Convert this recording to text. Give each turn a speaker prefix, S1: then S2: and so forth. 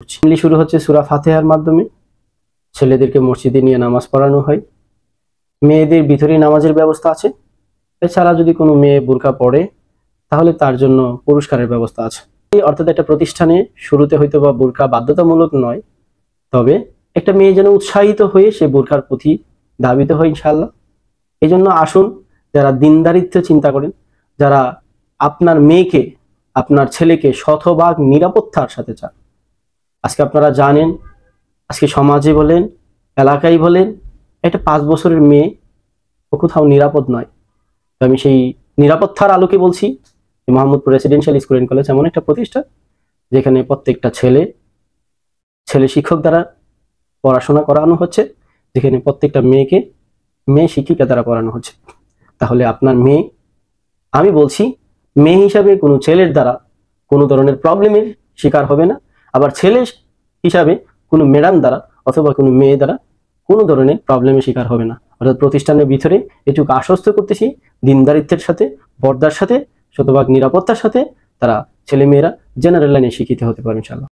S1: শুরু হচ্ছে সূরা ফাতিহার মাধ্যমে। ছেলেদেরকে মসজিদে নিয়ে নামাজ পড়ানো হয়। মেয়েদের ভিতরে নামাজের ব্যবস্থা আছে। এছাড়া যদি কোনো মেয়ে বোরকা পড়ে তাহলে তার জন্য পুরস্কারের ব্যবস্থা আছে। অর্থাৎ একটা প্রতিষ্ঠানে শুরুতে হয়তো বা বোরকা বাধ্যতামূলক নয়, তবে একটা মেয়ে যেন উৎসাহিত হয়ে সে বোরকার প্রতি ধাবিত হয় ইনশাআল্লাহ। এই জন্য আসুন, যারা দিনদারিত্ব চিন্তা করেন, যারা আপনার মেয়েকে, আপনার ছেলেকে শতভাগ নিরাপত্তার সাথে চান। আজকে আপনারা জানেন, আজকে সমাজে বলেন, এলাকায় বলেন, একটা 5 বছরের মেয়ে ও কোথাও নিরাপদ নয়। তো আমি সেই নিরাপত্তার আলোকে বলছি, Mohammadpur residential school and college এমন একটা প্রতিষ্ঠান যেখানে প্রত্যেকটা ছেলে শিক্ষক দ্বারা পড়াশোনা করানো হচ্ছে, যেখানে প্রত্যেকটা মেয়েকে মেয়ে শিক্ষিকা দ্বারা পড়ানো হচ্ছে। তাহলে আপনার মেয়ে, আমি বলছি, মেয়ে হিসাবে কোনো ছেলের দ্বারা কোনো ধরনের প্রবলেমের শিকার হবে না, আবার ছেলে হিসাবে কোনো ম্যাডাম দ্বারা অথবা কোনো মেয়ে দ্বারা কোনো ধরনের প্রবলেমের শিকার হবে না। অর্থাৎ প্রতিষ্ঠানের ভিতরে এটুকু আশ্বস্ত করতেছি, দিনদারিত্বের সাথে, পর্দার সাথে, শতভাগ নিরাপত্তার সাথে তারা ছেলে মেয়েরা জেনারেল লাইনে শিক্ষিত হতে পারবে ইনশাআল্লাহ।